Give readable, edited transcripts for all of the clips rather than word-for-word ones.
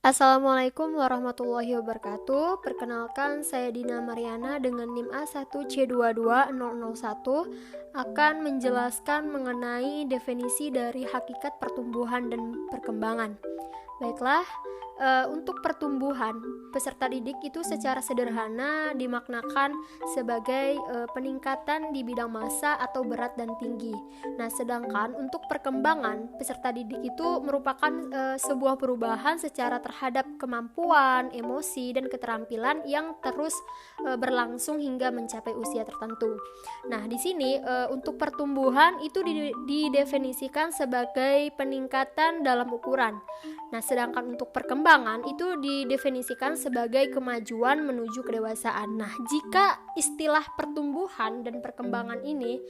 Assalamualaikum warahmatullahi wabarakatuh. Perkenalkan, saya Dina Mariana dengan NIM A1C22001 akan menjelaskan mengenai definisi dari hakikat pertumbuhan dan perkembangan. Baiklah, untuk pertumbuhan, peserta didik itu secara sederhana dimaknakan sebagai peningkatan di bidang massa atau berat dan tinggi. Nah, sedangkan untuk perkembangan, peserta didik itu merupakan sebuah perubahan secara terhadap kemampuan, emosi, dan keterampilan yang terus berlangsung hingga mencapai usia tertentu. Nah, di sini untuk pertumbuhan itu didefinisikan sebagai peningkatan dalam ukuran. Nah, sedangkan untuk perkembangan itu didefinisikan sebagai kemajuan menuju kedewasaan. Nah, jika istilah pertumbuhan dan perkembangan ini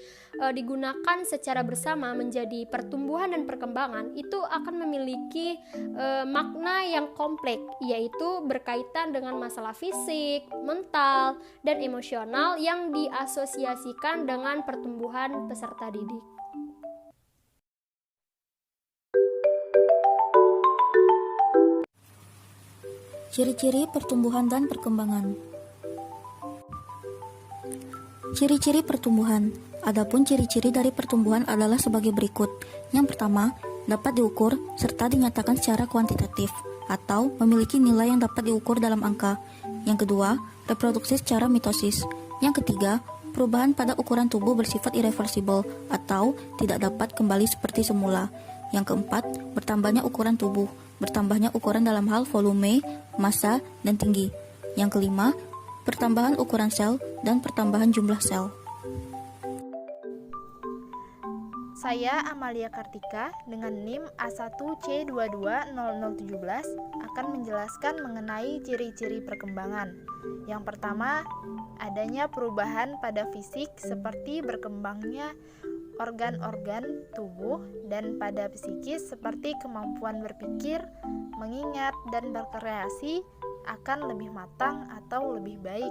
digunakan secara bersama menjadi pertumbuhan dan perkembangan, itu akan memiliki makna yang kompleks, yaitu berkaitan dengan masalah fisik, mental, dan emosional yang diasosiasikan dengan pertumbuhan peserta didik. Ciri-ciri pertumbuhan dan perkembangan. Ciri-ciri pertumbuhan. Adapun ciri-ciri dari pertumbuhan adalah sebagai berikut. Yang pertama, dapat diukur serta dinyatakan secara kuantitatif atau memiliki nilai yang dapat diukur dalam angka. Yang kedua, reproduksi secara mitosis. Yang ketiga, perubahan pada ukuran tubuh bersifat irreversibel atau tidak dapat kembali seperti semula. Yang keempat, bertambahnya ukuran tubuh, bertambahnya ukuran dalam hal volume, massa, dan tinggi. Yang kelima, pertambahan ukuran sel dan pertambahan jumlah sel. Saya Amalia Kartika dengan NIM A1C22017 akan menjelaskan mengenai ciri-ciri perkembangan. Yang pertama, adanya perubahan pada fisik seperti berkembangnya organ-organ tubuh, dan pada psikis seperti kemampuan berpikir, mengingat, dan berkreasi akan lebih matang atau lebih baik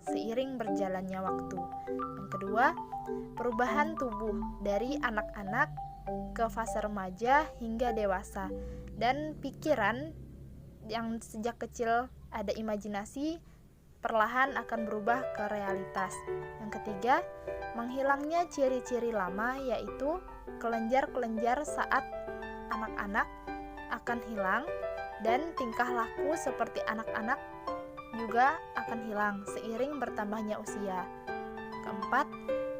seiring berjalannya waktu. Yang kedua, perubahan tubuh dari anak-anak ke fase remaja hingga dewasa, dan pikiran yang sejak kecil ada imajinasi perlahan akan berubah ke realitas. Yang ketiga, menghilangnya ciri-ciri lama, yaitu kelenjar-kelenjar saat anak-anak akan hilang, dan tingkah laku seperti anak-anak juga akan hilang seiring bertambahnya usia. Keempat,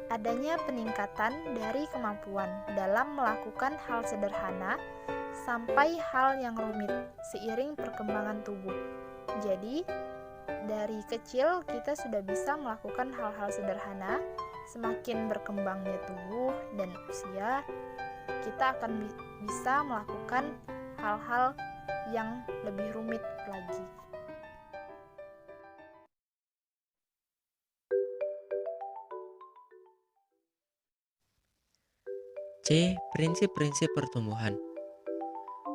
adanya peningkatan dari kemampuan dalam melakukan hal sederhana sampai hal yang rumit seiring perkembangan tubuh. Jadi, dari kecil kita sudah bisa melakukan hal-hal sederhana. Semakin berkembangnya tubuh dan usia, kita akan bisa melakukan hal-hal yang lebih rumit lagi. C. Prinsip-prinsip pertumbuhan.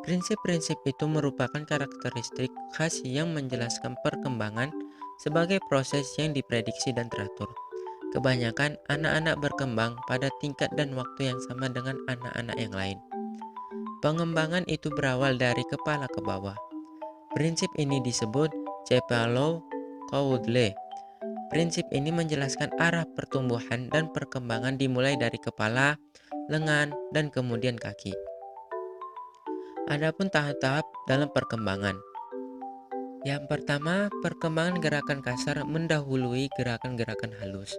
Prinsip-prinsip itu merupakan karakteristik khas yang menjelaskan perkembangan sebagai proses yang diprediksi dan teratur. Kebanyakan anak-anak berkembang pada tingkat dan waktu yang sama dengan anak-anak yang lain. Pengembangan itu berawal dari kepala ke bawah. Prinsip ini disebut Cephalon-Cowley. Prinsip ini menjelaskan arah pertumbuhan dan perkembangan dimulai dari kepala, lengan, dan kemudian kaki. Adapun tahap-tahap dalam perkembangan. Yang pertama, perkembangan gerakan kasar mendahului gerakan-gerakan halus.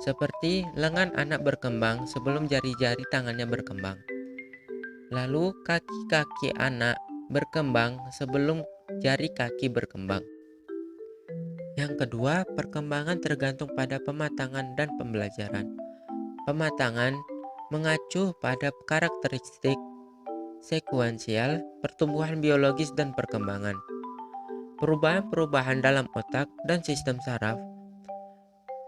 Seperti lengan anak berkembang sebelum jari-jari tangannya berkembang. Lalu kaki-kaki anak berkembang sebelum jari kaki berkembang. Yang kedua, perkembangan tergantung pada pematangan dan pembelajaran. Pematangan mengacu pada karakteristik sekuensial, pertumbuhan biologis, dan perkembangan. Perubahan-perubahan dalam otak dan sistem saraf.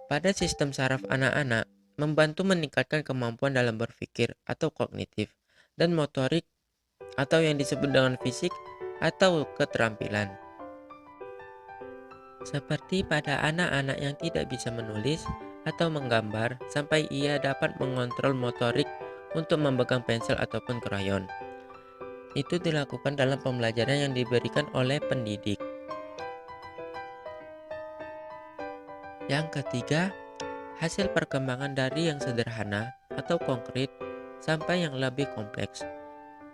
Pada sistem saraf anak-anak, membantu meningkatkan kemampuan dalam berpikir atau kognitif, dan motorik atau yang disebut dengan fisik atau keterampilan. Seperti pada anak-anak yang tidak bisa menulis atau menggambar sampai ia dapat mengontrol motorik untuk memegang pensil ataupun krayon. itu dilakukan dalam pembelajaran yang diberikan oleh pendidik. Yang ketiga, hasil perkembangan dari yang sederhana atau konkret sampai yang lebih kompleks.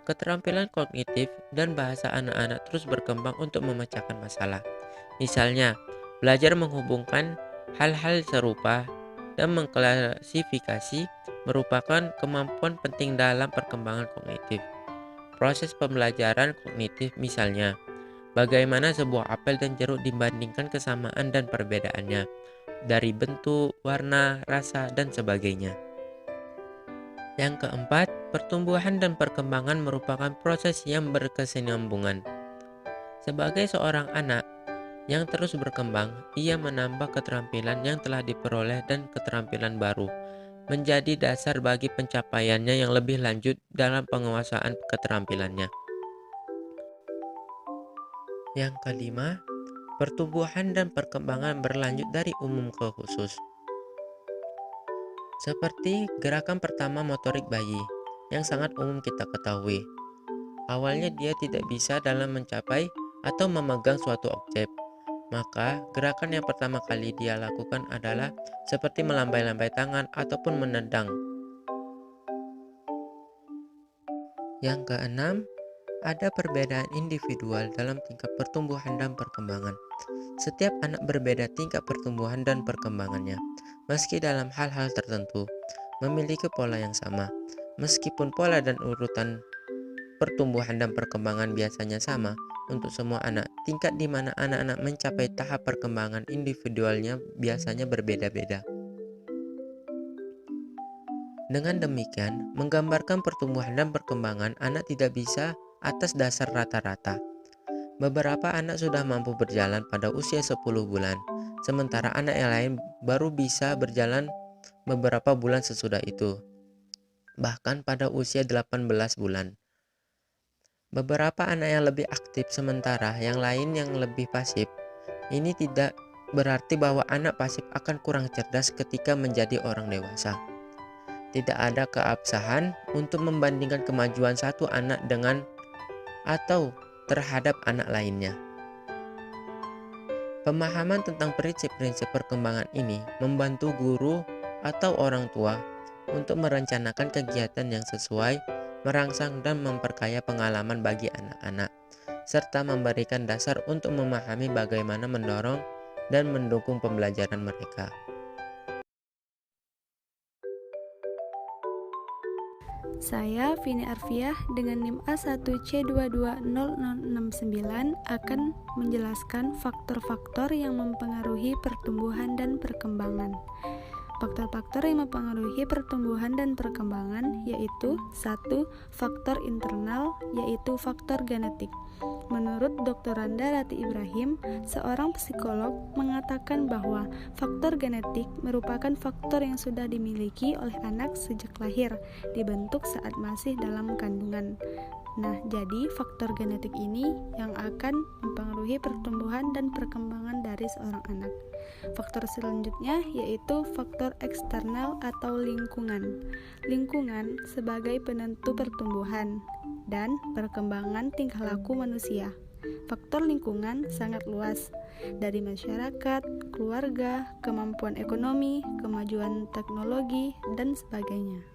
Keterampilan kognitif dan bahasa anak-anak terus berkembang untuk memecahkan masalah. Misalnya, belajar menghubungkan hal-hal serupa dan mengklasifikasi merupakan kemampuan penting dalam perkembangan kognitif. Proses pembelajaran kognitif misalnya, bagaimana sebuah apel dan jeruk dibandingkan kesamaan dan perbedaannya, dari bentuk, warna, rasa, dan sebagainya. Yang keempat, pertumbuhan dan perkembangan merupakan proses yang berkesinambungan. Sebagai seorang anak yang terus berkembang, ia menambah keterampilan yang telah diperoleh dan keterampilan baru, menjadi dasar bagi pencapaiannya yang lebih lanjut dalam penguasaan keterampilannya. Yang kelima, pertumbuhan dan perkembangan berlanjut dari umum ke khusus. Seperti gerakan pertama motorik bayi, yang sangat umum kita ketahui. Awalnya dia tidak bisa dalam mencapai atau memegang suatu objek. Maka gerakan yang pertama kali dia lakukan adalah seperti melambai-lambai tangan ataupun menendang. Yang keenam, ada perbedaan individual dalam tingkat pertumbuhan dan perkembangan. Setiap anak berbeda tingkat pertumbuhan dan perkembangannya, meski dalam hal-hal tertentu, memiliki pola yang sama. Meskipun pola dan urutan pertumbuhan dan perkembangan biasanya sama untuk semua anak, tingkat di mana anak-anak mencapai tahap perkembangan individualnya biasanya berbeda-beda. Dengan demikian, menggambarkan pertumbuhan dan perkembangan anak tidak bisa atas dasar rata-rata. Beberapa anak sudah mampu berjalan pada usia 10 bulan, sementara anak yang lain baru bisa berjalan beberapa bulan sesudah itu, bahkan pada usia 18 bulan. Beberapa anak yang lebih aktif sementara yang lain yang lebih pasif. Ini tidak berarti bahwa anak pasif akan kurang cerdas ketika menjadi orang dewasa. Tidak ada keabsahan untuk membandingkan kemajuan satu anak dengan atau terhadap anak lainnya. Pemahaman tentang prinsip-prinsip perkembangan ini membantu guru atau orang tua untuk merencanakan kegiatan yang sesuai, merangsang dan memperkaya pengalaman bagi anak-anak, serta memberikan dasar untuk memahami bagaimana mendorong dan mendukung pembelajaran mereka. Saya, Vini Arfiah, dengan NIM A1C220069 akan menjelaskan faktor-faktor yang mempengaruhi pertumbuhan dan perkembangan. Faktor-faktor yang mempengaruhi pertumbuhan dan perkembangan yaitu 1. Faktor internal, yaitu faktor genetik. Menurut Dr. Randa Rati Ibrahim, seorang psikolog, mengatakan bahwa faktor genetik merupakan faktor yang sudah dimiliki oleh anak sejak lahir, dibentuk saat masih dalam kandungan. Nah, jadi faktor genetik ini yang akan mempengaruhi pertumbuhan dan perkembangan dari seorang anak. Faktor selanjutnya yaitu faktor eksternal atau lingkungan. Lingkungan sebagai penentu pertumbuhan dan perkembangan tingkah laku manusia. Faktor lingkungan sangat luas, dari masyarakat, keluarga, kemampuan ekonomi, kemajuan teknologi, dan sebagainya.